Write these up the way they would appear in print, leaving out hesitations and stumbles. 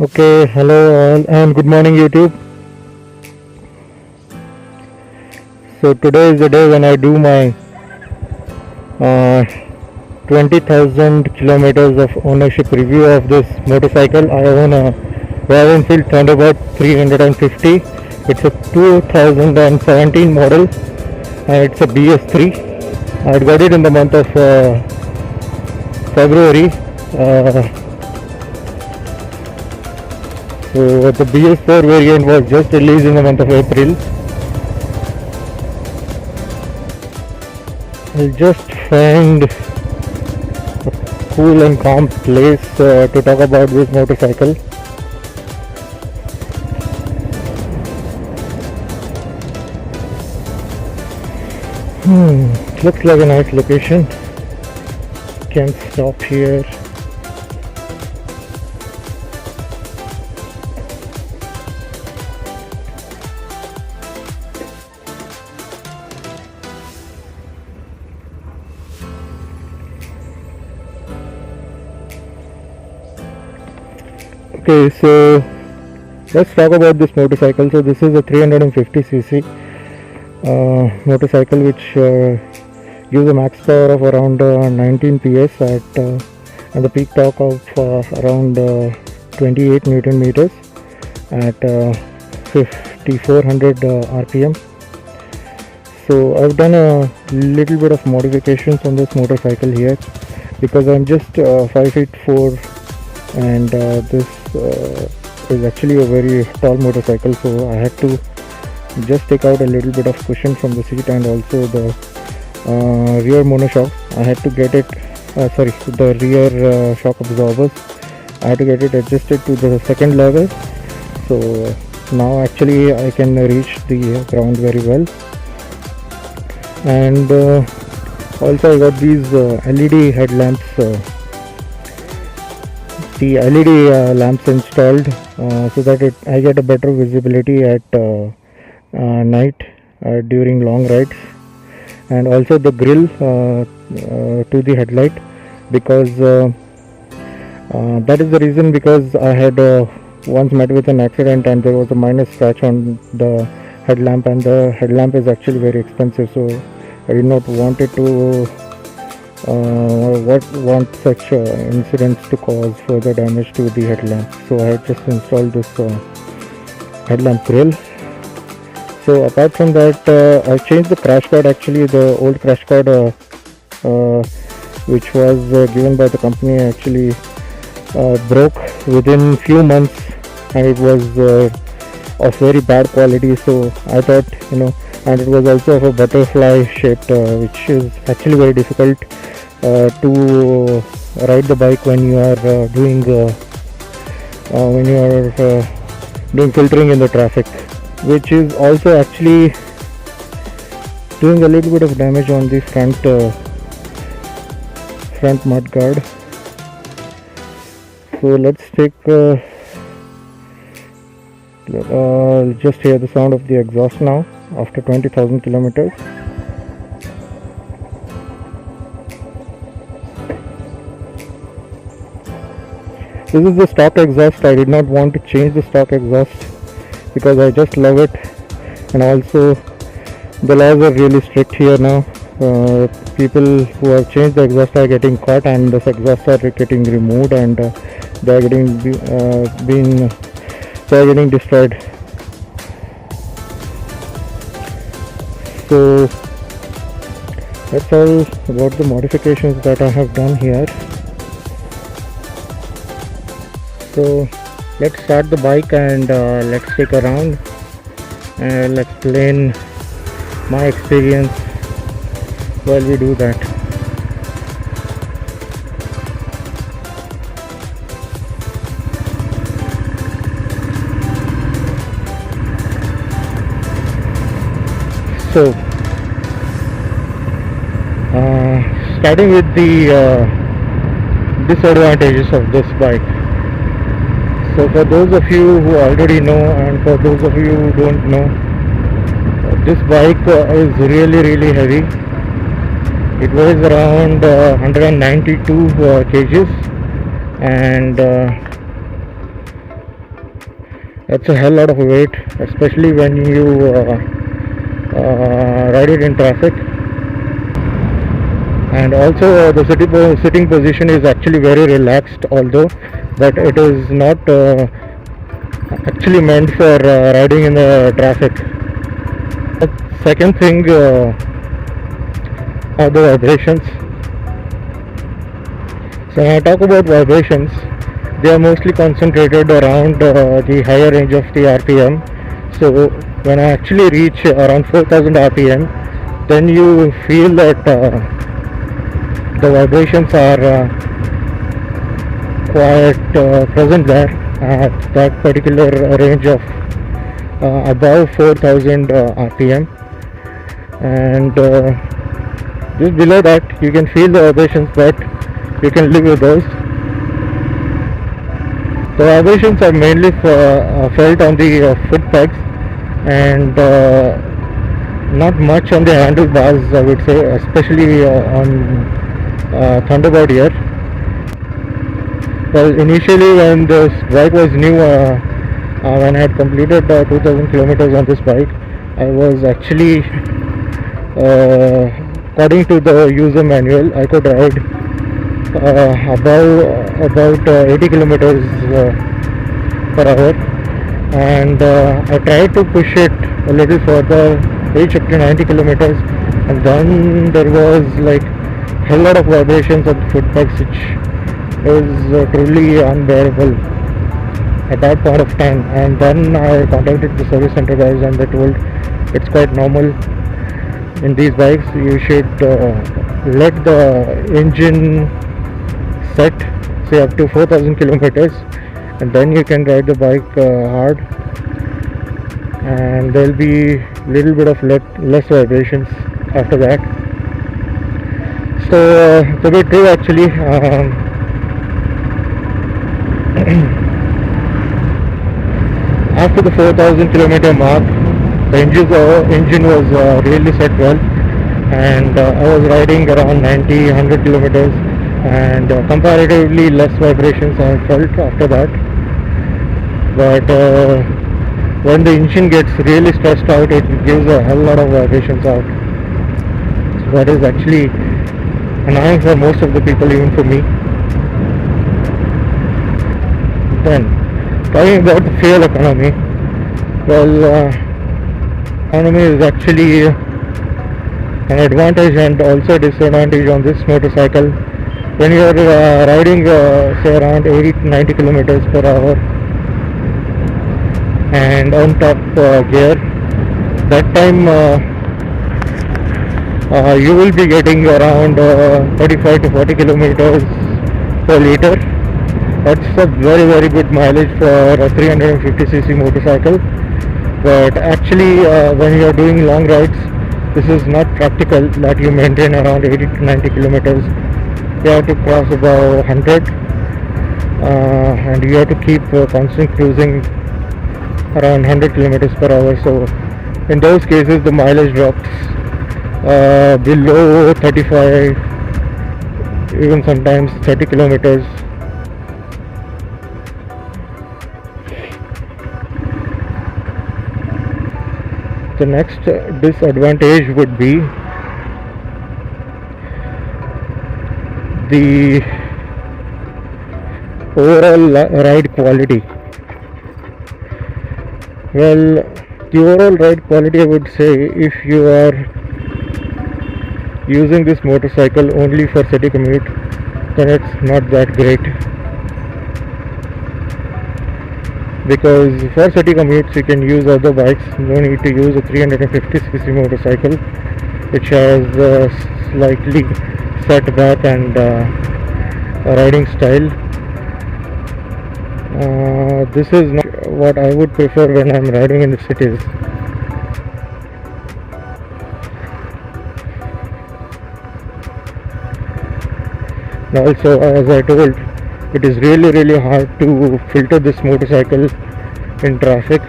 Okay, hello all and good morning YouTube. So today is the day when I do my uh, 20,000 kilometers of ownership review of this motorcycle. I own a Enfield Thunderbird 350. It's a 2017 model and it's a BS3. I got it in the month of February. So the BS4 variant was just released in the month of April. I'll just find a cool and calm place to talk about this motorcycle. Looks like a nice location. Can stop here. Okay, so let's talk about this motorcycle. So this is a 350cc motorcycle which gives a max power of around 19 PS and the peak torque of around 28 Newton meters at 5400 RPM. So I've done a little bit of modifications on this motorcycle here because I'm just 5'4" and this is actually a very tall motorcycle, so I had to just take out a little bit of cushion from the seat and also the rear monoshock. I had to get it the rear shock absorbers. I had to get it adjusted to the second level, so now actually I can reach the ground very well. And also I got these LED headlamps, the LED lamps installed so that I get a better visibility at night during long rides, and also the grill to the headlight, because that is the reason, because I had once met with an accident and there was a minor scratch on the headlamp, and the headlamp is actually very expensive, so I did not want it to want such incidents to cause further damage to the headlamp. So I had just installed this headlamp grill. So apart from that, I changed the crash guard. Actually the old crash guard which was given by the company actually broke within few months, and it was of very bad quality. So I thought, and it was also of a butterfly shaped, which is actually very difficult to ride the bike when you are doing filtering in the traffic, which is also actually doing a little bit of damage on the front mud guard. So let's take just hear the sound of the exhaust now after 20,000 kilometers. This is the stock exhaust. I did not want to change the stock exhaust because I just love it, and also the laws are really strict here now. People who have changed the exhaust are getting caught, and the exhausts are getting removed, and they are getting destroyed. So that's all about the modifications that I have done here. So let's start the bike and let's take a round, and I'll explain my experience while we do that. So starting with the disadvantages of this bike. So for those of you who already know, and for those of you who don't know, this bike is really heavy. It weighs around 192 kgs, and That's a hell lot of weight, especially when you ride it in traffic. And also the sitting position is actually very relaxed, although, but it is not actually meant for riding in the traffic. Second thing are the vibrations. So when I talk about vibrations, they are mostly concentrated around the higher range of the RPM. So when I actually reach around 4000 RPM, then you feel that the vibrations are quite present there at that particular range of above 4000 RPM, and just below that you can feel the vibrations, but you can live with those. The vibrations are mainly felt on the foot pegs and not much on the handlebars, I would say, especially on Thunderbird here. Well, initially when this bike was new, when I had completed 2000 kilometers on this bike, I was actually, according to the user manual, I could ride about 80 kilometers per hour, and I tried to push it a little further, reach up to 90 kilometers, and then there was like a hell lot of vibrations on the foot pegs, which is truly unbearable at that point of time. And then I contacted the service center guys, and they told it's quite normal in these bikes. You should let the engine set, say, up to 4000 kilometers, and then you can ride the bike hard, and there'll be little bit of less vibrations after that. So it's a bit true actually. After the 4000 kilometer mark, the engine was really set well, and I was riding around 90-100 kilometers, and comparatively less vibrations I felt after that. But when the engine gets really stressed out, it gives a hell lot of vibrations out. So that is actually annoying for most of the people, even for me. Then, talking about the fuel economy, well, economy is actually an advantage and also a disadvantage on this motorcycle. When you are riding say around 80 to 90 kilometers per hour and on top gear, that time you will be getting around 35 to 40 kilometers per liter. That's a very good mileage for a 350cc motorcycle. But actually when you are doing long rides, this is not practical that you maintain around 80 to 90 kilometers. You have to cross above 100, and you have to keep constant cruising around 100 kilometers per hour. So in those cases the mileage drops below 35, even sometimes 30 kilometers. The next disadvantage would be the overall ride quality. Well, the overall ride quality, I would say, if you are using this motorcycle only for city commute, then it's not that great. Because for city commutes you can use other bikes, no need to use a 350cc motorcycle which has slightly set back and riding style. This is not what I would prefer when I'm riding in the cities. Now also, as I told, it is really hard to filter this motorcycle in traffic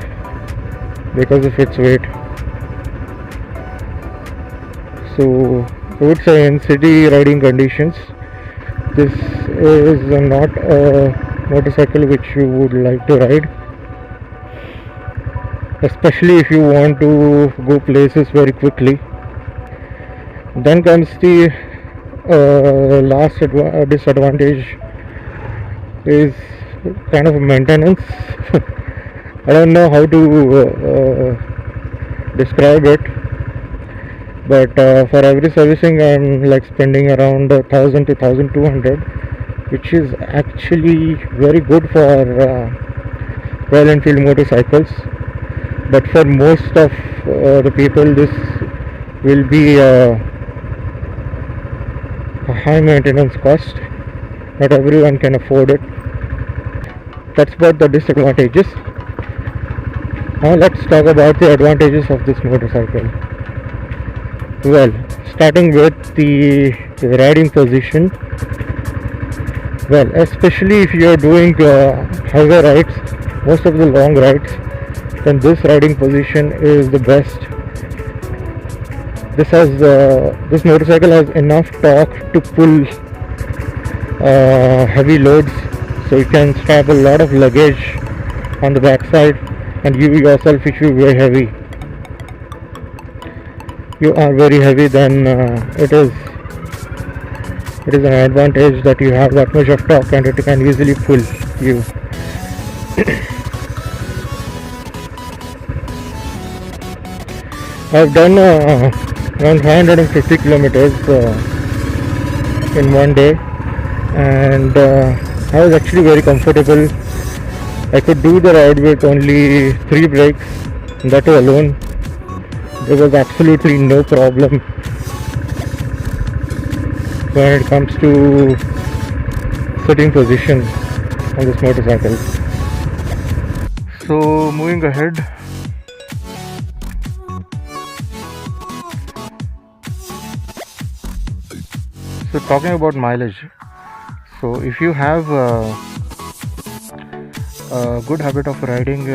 because of its weight. So I would say in city riding conditions, this is not a motorcycle which you would like to ride. especially if you want to go places very quickly. Then comes the last disadvantage is kind of maintenance. I don't know how to describe it, but for every servicing I'm like spending around 1000 to 1200, which is actually very good for Royal Enfield motorcycles. But for most of the people, this will be a high maintenance cost. Not everyone can afford it. That's about the disadvantages. Now let's talk about the advantages of this motorcycle. Well, starting with the riding position. Well, especially if you are doing highway rides, most of the long rides, then this riding position is the best. This motorcycle has enough torque to pull heavy loads, so you can strap a lot of luggage on the backside, and you yourself, if you are very heavy, then it is an advantage that you have that much of torque and it can easily pull you. I've done around 550 kilometers in one day, and I was actually very comfortable. I could do the ride with only 3 brakes, that alone. There was absolutely no problem when it comes to sitting position on this motorcycle. So moving ahead, so talking about mileage. So if you have a good habit of riding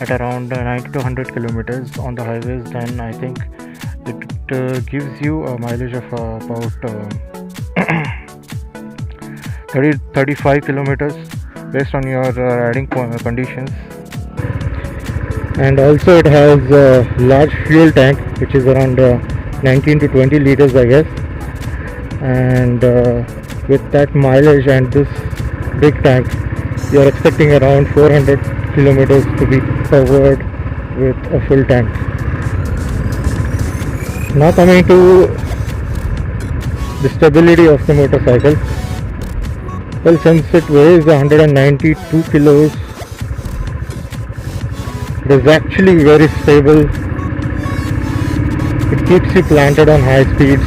at around 90 to 100 kilometers on the highways, then I think it gives you a mileage of about 35 kilometers based on your riding conditions. And also it has a large fuel tank, which is around 19 to 20 liters, I guess. And with that mileage and this big tank, you are expecting around 400 kilometers to be covered with a full tank. Now coming to the stability of the motorcycle. Well, since it weighs 192 kilos, it is actually very stable. It keeps you planted on high speeds.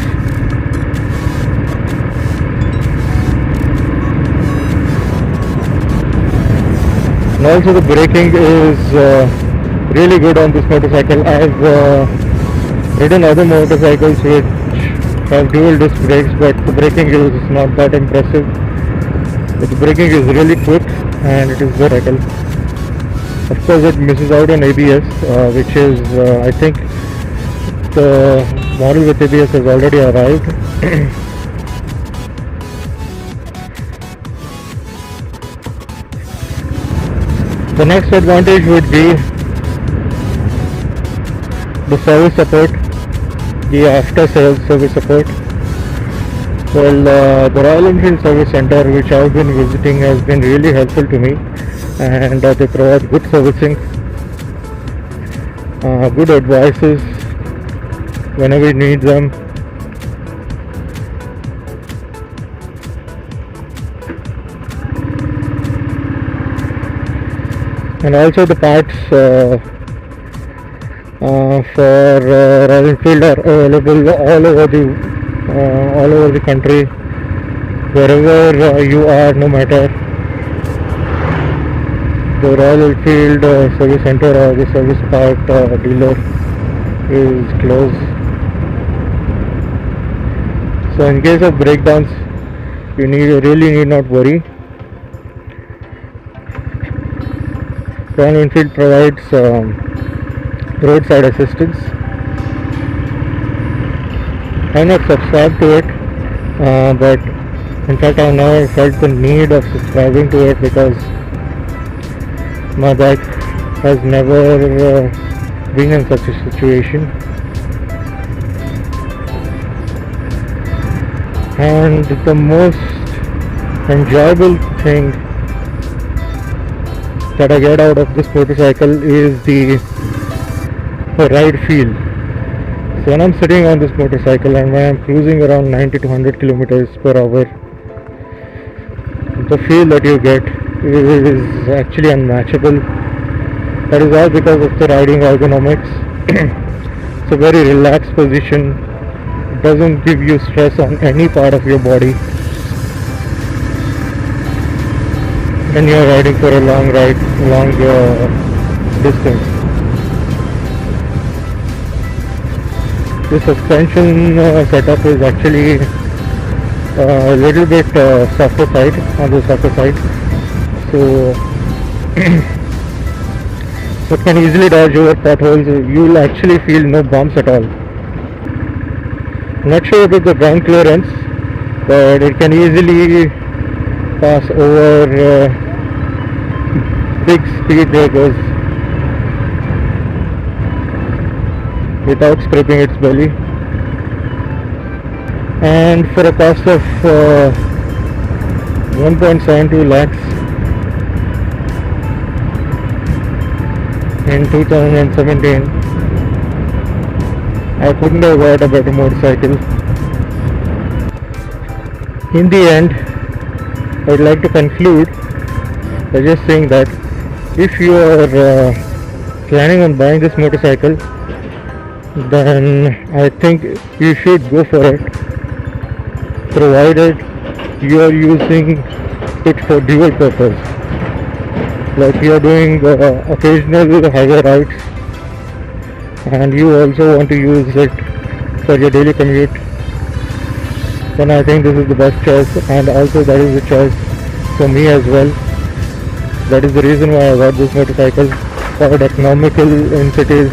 And also the braking is really good on this motorcycle. I've ridden other motorcycles which have dual disc brakes, but the braking is not that impressive. But the braking is really quick and it is very reliable. Of course, it misses out on ABS, which is I think the model with ABS has already arrived. The next advantage would be the service support, the after sales service support. Well, the Royal Enfield Service Center, which I've been visiting, has been really helpful to me, and they provide good servicing, good advices whenever you need them. And also the parts for Royal Enfield are available all over the country, wherever you are, no matter the Royal Enfield service center or the service part dealer is closed. So in case of breakdowns, you really need not worry. Royal Enfield provides roadside assistance. I'm not subscribed to it, but in fact I now felt the need of subscribing to it because my bike has never been in such a situation. And the most enjoyable thing that I get out of this motorcycle is the ride feel. So when I'm sitting on this motorcycle and when I'm cruising around 90 to 100 kilometers per hour, the feel that you get is actually unmatchable. That is all because of the riding ergonomics. It's a very relaxed position. It doesn't give you stress on any part of your body when you're riding for a long distance. The suspension setup is actually a little bit softer side, on the softer side, so it can easily dodge over potholes. You'll actually feel no bumps at all. I'm not sure about the ground clearance, but it can easily pass over big speed breakers without scraping its belly. And for a cost of 1.72 lakhs in 2017, I couldn't have got a better motorcycle. In the end, I'd like to conclude by just saying that if you are planning on buying this motorcycle, then I think you should go for it, provided you are using it for dual purpose. Like you are doing occasional highway rides and you also want to use it for your daily commute, then I think this is the best choice, and also that is the choice for me as well. That is the reason why I got this motorcycle, quite economical in cities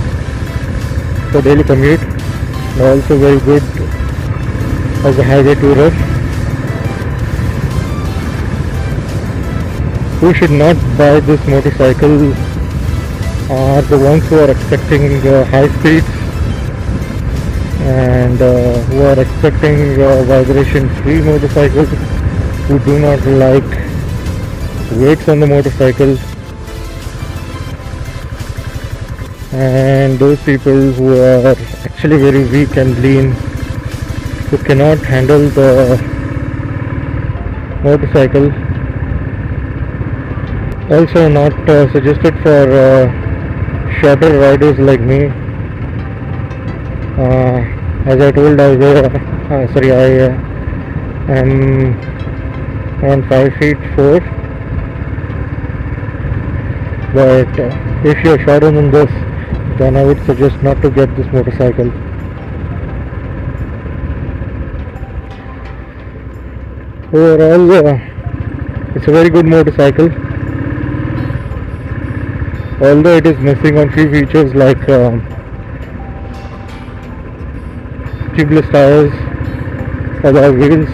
for daily commute, and also very good as a highway tourer. Who should not buy this motorcycle are the ones who are expecting high speeds and who are expecting vibration free motorcycles, who do not like weights on the motorcycle, and those people who are actually very weak and lean, who cannot handle the motorcycle. Also not suggested for shorter riders like me. As I told, I am around 5'4", but if you're shorter than this, then I would suggest not to get this motorcycle. Overall, it's a very good motorcycle, although it is missing on few features like tubeless tires, alloy wheels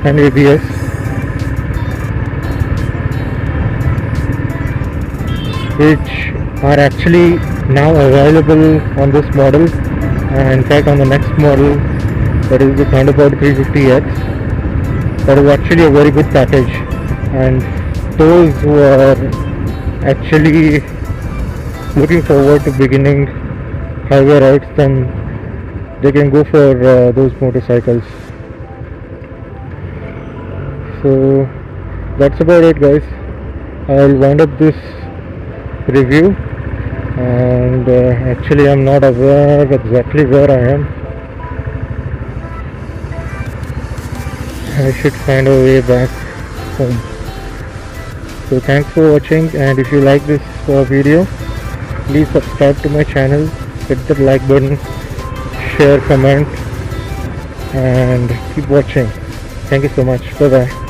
and ABS. Which are actually now available on this model, and in fact on the next model, that is the Thunderbird 350X, that is actually a very good package, and those who are actually looking forward to beginning highway rides, then they can go for those motorcycles. So that's about it, guys. I'll wind up this review, and actually I'm not aware exactly where I am. I should find a way back home. So thanks for watching, and if you like this video, please subscribe to my channel, hit the like button, share, comment, and keep watching. Thank you so much. Bye bye.